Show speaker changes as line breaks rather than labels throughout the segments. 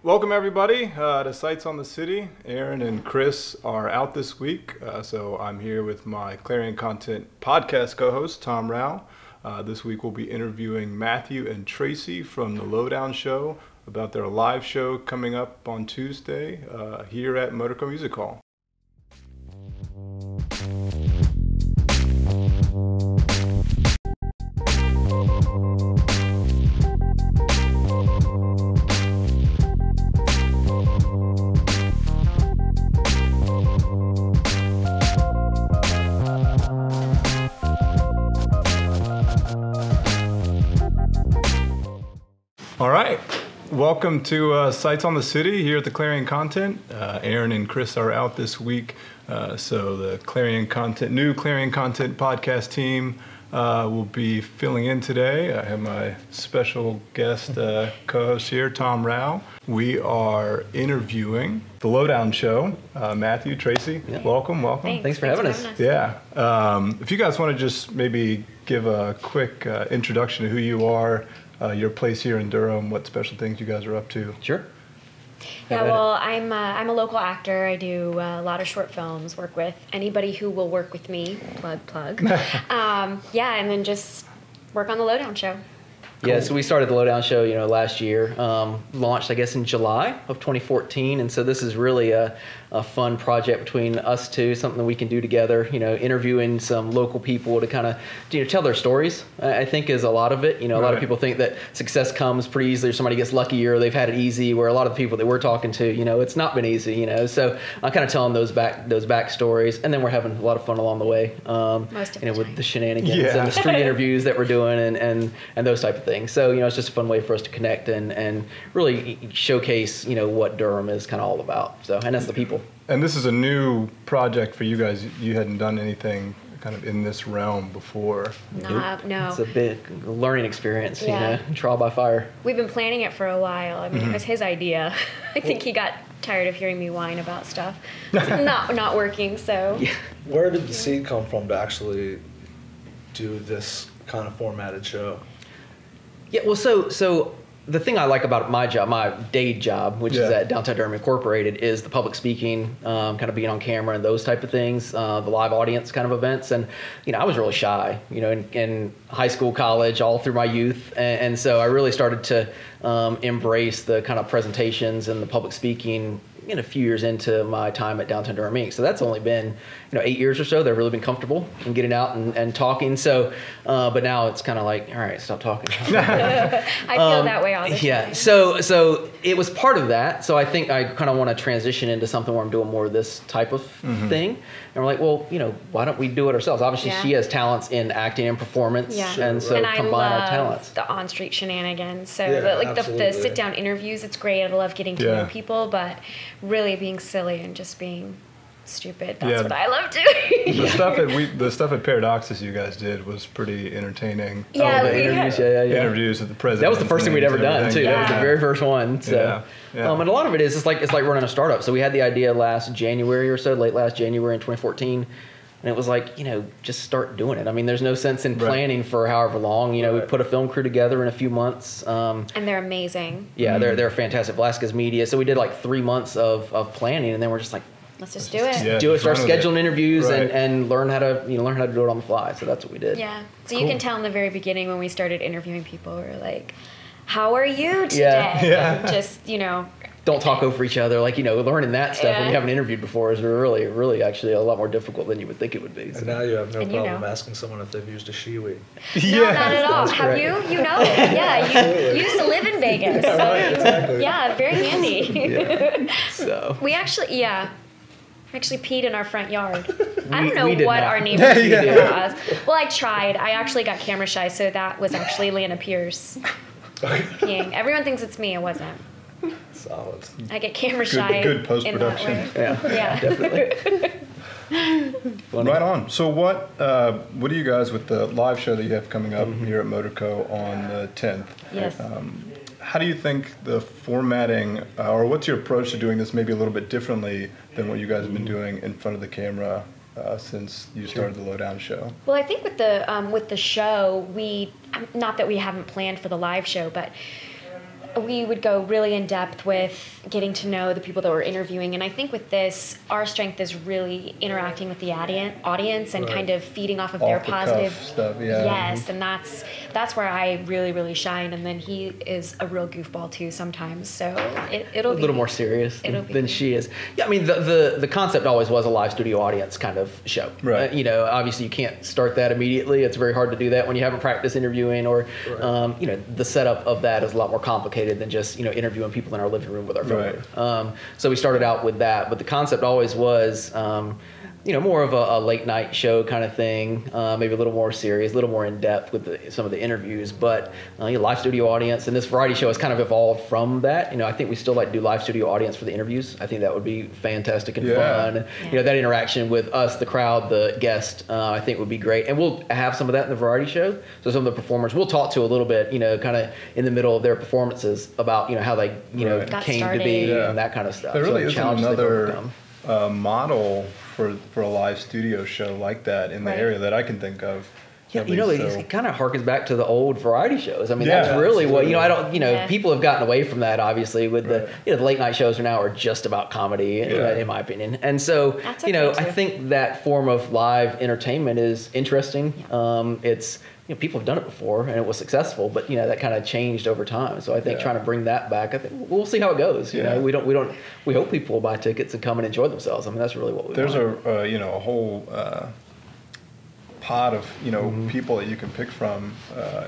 Welcome everybody to Sights on the City. Aaron and Chris are out this week, so I'm here with my Clarion Content podcast co-host, Tom Rao. This week we'll be interviewing Matthew and Tracey from the Lowdown Show about their live show coming up on Tuesday here at Motorco Music Hall. All right, welcome to Sights on the City here at the Clarion Content. Aaron and Chris are out this week, so the new Clarion Content podcast team will be filling in today. I have my special guest co-host here, Tom Rao. We are interviewing the Lowdown Show. Matthew, Tracey,
yeah.
Welcome.
Thanks for having us.
Yeah, if you guys want to just maybe give a quick introduction to who you are, your place here in Durham, what special things you guys are up to.
Sure.
Yeah, well, I'm a local actor. I do a lot of short films, work with anybody who will work with me, plug. Yeah, and then just work on the Lowdown Show.
Yeah, so we started the Lowdown Show, last year. Launched, I guess, in July of 2014, and so this is really a fun project between us two, something that we can do together. Interviewing some local people to kind of tell their stories. I think is a lot of it. A lot of people think that success comes pretty easily, or somebody gets lucky, or they've had it easy. Where a lot of the people that we're talking to, it's not been easy. So I'm kind of telling those back stories, and then we're having a lot of fun along the way.
Most of the time.
With the shenanigans and the street interviews that we're doing, and those type of things. So it's just a fun way for us to connect and really showcase what Durham is kind of all about. So, and that's the people.
And this is a new project for you guys. You hadn't done anything kind of in this realm before.
No.
It's a big learning experience,
Yeah.
Trial by fire.
We've been planning it for a while. I mean, It was his idea. I think he got tired of hearing me whine about stuff. It's not working, so.
Yeah.
Where did the seed come from to actually do this kind of formatted show?
Yeah, well, so the thing I like about my job, my day job, which is at Downtown Durham Incorporated, is the public speaking, kind of being on camera and those type of things, the live audience kind of events. And, I was really shy, in high school, college, all through my youth. And so I really started to embrace the kind of presentations and the public speaking a few years into my time at Downtown Durham Inc. So that's only been 8 years or so that I've really been comfortable in getting out and talking. So, but now it's kind of like, all right, stop talking.
I feel that way all the time.
Yeah. So it was part of that. So I think I kind of want to transition into something where I'm doing more of this type of thing. And we're like, well, why don't we do it ourselves? Obviously, she has talents in acting and performance, and so combine our talents.
The on-street shenanigans. So
absolutely.
the sit-down interviews, it's great. I love getting to know people, but really being silly and just being stupid. That's what I love doing.
The stuff at Paradoxus you guys did was pretty entertaining.
Yeah, the interviews,
Interviews with the president.
That was the first thing we'd ever done too.
Yeah.
That was the very first one. So, and a lot of it is it's like running a startup. So we had the idea last January or so, late last January in 2014. And it was like, just start doing it. I mean, there's no sense in planning for however long. We put a film crew together in a few months.
And they're amazing.
Yeah, they're fantastic. Velasquez Media. So we did like 3 months of planning, and then we're just like,
let's just do it.
Start scheduling interviews and learn how to do it on the fly. So that's what we did.
Yeah. So you can tell in the very beginning when we started interviewing people, we were like, how are you today?
Yeah.
And just,
don't talk over each other. Like, learning that stuff when you haven't interviewed before is really, really actually a lot more difficult than you would think it would be. So.
And now you have no problem asking someone if they've used a shiwi.
No, not at all. Have you? You know it. Yeah, you used to live in Vegas. So
Exactly.
Yeah, very handy.
So.
We actually peed in our front yard. I don't know what our neighbors do about us. Well, I tried. I actually got camera shy, so that was actually Lana Pierce peeing. Everyone thinks it's me. It wasn't.
Solid.
I get camera shy.
Good post-production.
In that way.
Yeah, definitely.
Right on. So what do you guys, with the live show that you have coming up here at Motorco on the 10th?
Yes.
How do you think the formatting, or what's your approach to doing this maybe a little bit differently than what you guys have been doing in front of the camera since you started the Lowdown Show?
Well, I think with the show, not that we haven't planned for the live show, but we would go really in depth with getting to know the people that we're interviewing. And I think with this, our strength is really interacting with the audience and kind of feeding off of their positive
stuff. Yeah.
Yes, and that's where I really, really shine. And then he is a real goofball too sometimes. So it'll be
a little more serious than she is. Yeah, I mean, the concept always was a live studio audience kind of show.
Right.
You know, obviously you can't start that immediately. It's very hard to do that when you haven't practiced interviewing, or you know, the setup of that is a lot more complicated than just, you know, interviewing people in our living room with our phone.
Right.
So we started out with that, but the concept always was, you know, more of a late night show kind of thing, maybe a little more serious, a little more in depth with some of the interviews, but you know, live studio audience, and this variety show has kind of evolved from that. You know, I think we still like to do live studio audience for the interviews. I think that would be fantastic and fun. And, you know, that interaction with us, the crowd, the guest, I think would be great. And we'll have some of that in the variety show. So some of the performers we'll talk to a little bit, you know, kind of in the middle of their performances about, you know, how they, you know, came to be and that kind of stuff.
There really
so
isn't another model for a live studio show like that in the area that I can think of.
Yeah, you know, it kind of harkens back to the old variety shows. I mean, that's really what, you know, I don't, you know, people have gotten away from that, obviously, with the, you know, the late night shows are just about comedy, in my opinion. And so, you know, I think that form of live entertainment is interesting. It's, you know, people have done it before and it was successful, but, you know, that kind of changed over time. So I think trying to bring that back, I think we'll see how it goes. You know, we hope people will buy tickets and come and enjoy themselves. I mean, that's really what we want.
There's you know, a whole pot of, you know, people that you can pick from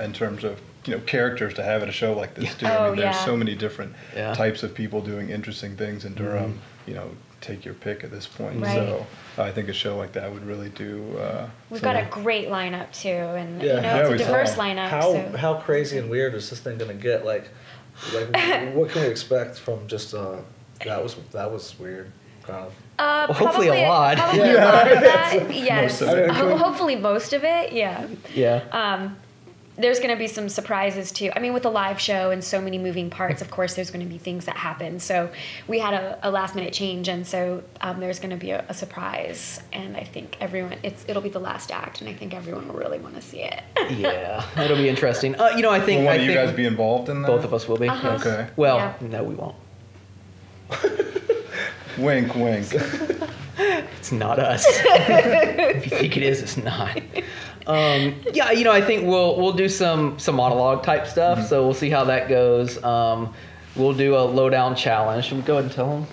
in terms of, you know, characters to have at a show like this too. I mean, there's so many different types of people doing interesting things in Durham. You know, take your pick at this point. So I think a show like that would really do.
We've got a great lineup too, and you know, it's a diverse lineup.
How crazy and weird is this thing gonna get? Like what can we expect from just that was weird, kind of.
Well, hopefully a lot.
Probably a lot of that. Yes. Hopefully most of it. Yeah.
Yeah.
There's going to be some surprises too. I mean, with a live show and so many moving parts, of course, there's going to be things that happen. So we had a last minute change, and so there's going to be a surprise. And I think it'll be the last act, and I think everyone will really want to see it.
Yeah, it'll be interesting. You know, I think.
Will one of you guys be involved in that?
Both of us will be.
Okay.
Well, no, we won't.
Wink, wink.
It's not us. If you think it is, it's not. Yeah, you know, I think we'll do some monologue type stuff. So we'll see how that goes. We'll do a Lowdown challenge. Should we go ahead and tell them?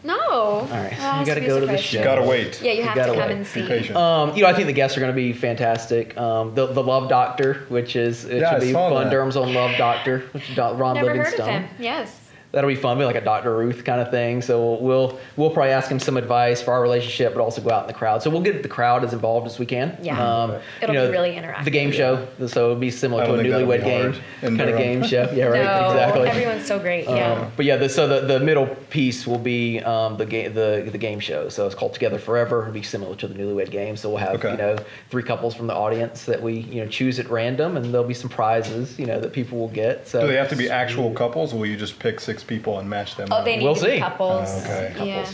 No.
All right. So you got to go to the show.
You got to wait.
Yeah, you have to come and see.
Be patient.
You know, I think the guests are going to be fantastic. The Love Doctor, which should be fun. Durham's own Love Doctor, which is Ron
Never
Livingstone.
heard of him. Yes.
That'll be fun. Be like a Dr. Ruth kind of thing. So we'll probably ask him some advice for our relationship, but also go out in the crowd. So we'll get the crowd as involved as we can.
Yeah. It'll be really interactive.
The game show. So it'll be similar to a newlywed game kind of game show. Yeah, right.
No,
exactly.
Everyone's so great. Yeah.
But yeah, the middle piece will be the game show. So it's called Together Forever. It'll be similar to the newlywed game. So we'll have you know, 3 couples from the audience that we, you know, choose at random, and there'll be some prizes, you know, that people will get. So
do they have to be actual couples, or will you just pick 6 people and match them?
Oh, they need to be couples.
Okay.
Yeah.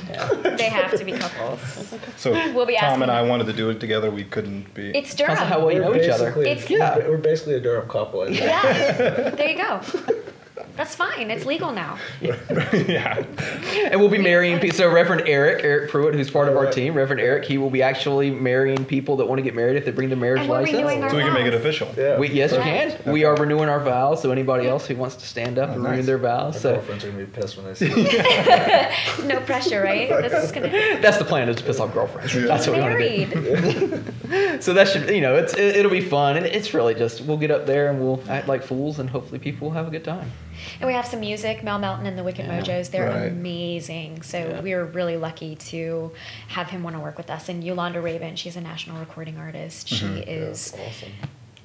They have to be couples.
So
we'll be
Tom and I wanted to do it together. We couldn't be.
It's Durham.
That's how well you know each other.
We're basically a Durham couple.
Yeah. There you go. That's fine. It's legal now.
Yeah.
And we'll be marrying people. So Reverend Eric Pruitt, who's part of our team, Reverend Eric, he will be actually marrying people that want to get married if they bring the marriage license.
So we can make it official.
Yeah.
Yes, you can. Okay. We are renewing our vows. So anybody else who wants to stand up and renew their vows.
My girlfriends are going to be pissed when they see it.
No pressure, right?
That's the plan, is to piss off girlfriends.
Yeah.
That's what we want to do. So that should, you know, it'll be fun. And it's really just, we'll get up there and we'll act like fools, and hopefully people will have a good time.
And we have some music. Mel Melton and the Wicked Mojos. They're amazing. So we're really lucky to have him want to work with us. And Yolanda Raven, she's a national recording artist. She is
awesome.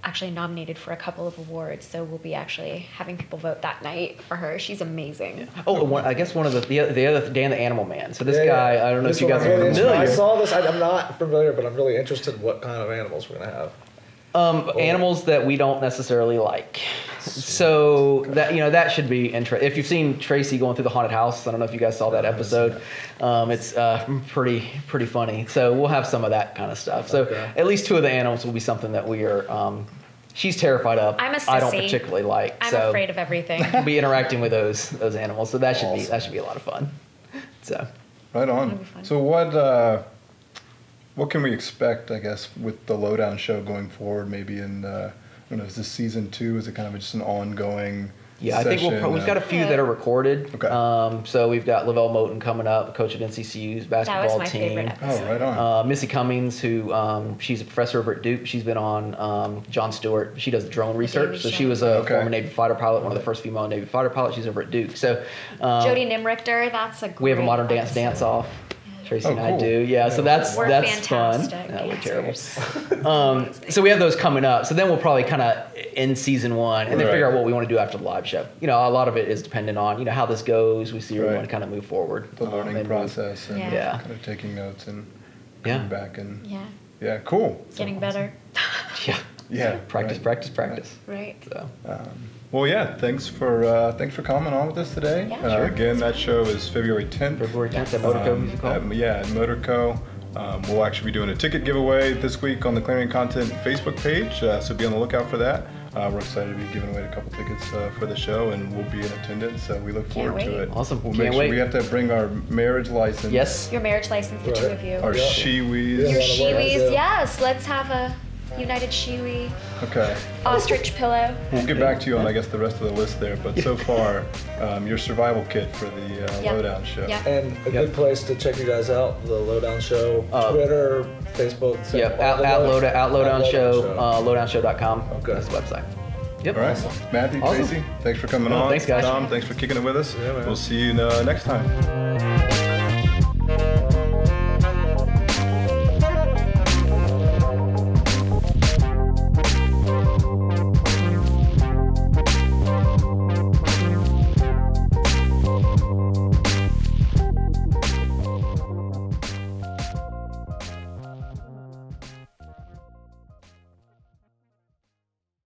Actually nominated for a couple of awards. So we'll be actually having people vote that night for her. She's amazing.
Oh, I guess one of the other Dan the Animal Man. So this guy, I don't know if you guys are familiar.
I saw this. I'm not familiar, but I'm really interested in what kind of animals we're going to have.
Animals that we don't necessarily like. So that, you know, that should be interesting. If you've seen Tracey going through the haunted house, I don't know if you guys saw that episode. It's pretty funny. So we'll have some of that kind of stuff. So at least 2 of the animals will be something that we are she's terrified of.
I'm a
I don't
sissy.
particularly like.
I'm
so
afraid of everything.
we'll be interacting with those animals, so that should be a lot of fun. So
Right
That'll
on.
be fun.
So what can we expect, I guess, with the Lowdown Show going forward? Maybe in I don't know, is this season 2? Is it kind of just an ongoing?
yeah, I think
session?
we've got a few that are recorded.
Okay.
So we've got Lavelle Moten coming up, coach of NCCU's
That was
basketball
my
team.
favorite episode.
Oh, right on.
Missy Cummings, who she's a professor over at Duke. She's been on John Stewart. She does drone research. So she was a
Okay.
former Navy fighter pilot, one of the first female Navy fighter pilots. She's over at Duke. So
Jody Nimrichter, that's a great
we have a modern dance
episode.
off. Tracy
Oh,
and I
cool.
do. Yeah, so that's
We're
fantastic.
fantastic
Fun. No, we're terrible.
dancers.
So we have those coming up. So then we'll probably kind of end season 1 and then
Right.
figure out what we want to do after the live show. You know, a lot of it is dependent on, you know, how this goes. We see where we
Right.
want to kind of move forward.
The learning
and
process and
Yeah.
kind of taking notes and
Yeah.
coming back and
Yeah,
cool.
getting better.
Yeah.
Yeah.
Practice,
right.
practice, practice.
Right.
So
Well, yeah. Thanks for coming on with us today.
Yeah, sure.
Again, that show is February 10th.
February 10th at Motorco Music Hall.
At Motorco. We'll actually be doing a ticket giveaway this week on the Clarion Content Facebook page, so be on the lookout for that. We're excited to be giving away a couple tickets for the show, and we'll be in attendance, so we look forward to
wait.
it.
Awesome.
We'll
Can't
make sure
wait.
we have to bring our marriage license.
Yes.
Your marriage license, the two of you.
Our
Yeah.
shiwis.
Yeah.
Your
a lot of work,
shiwis,
yeah.
yes. Let's have a United Shiwi
Okay.
ostrich pillow.
We'll get back to you on, I guess, the rest of the list there, but so far, your survival kit for the
Yep.
Lowdown Show.
Yep.
And a good place to check you guys out, the Lowdown Show, Twitter, Facebook. same-
Yep,
all the
at
way.
Lowdown Show,
Show.
lowdownshow.com.
Okay.
That's the website. Yep.
All right. Matthew,
Awesome.
Tracy, thanks for coming
No,
on.
thanks, guys.
Tom, thanks for kicking it with us.
Yeah, man.
We'll see you next time.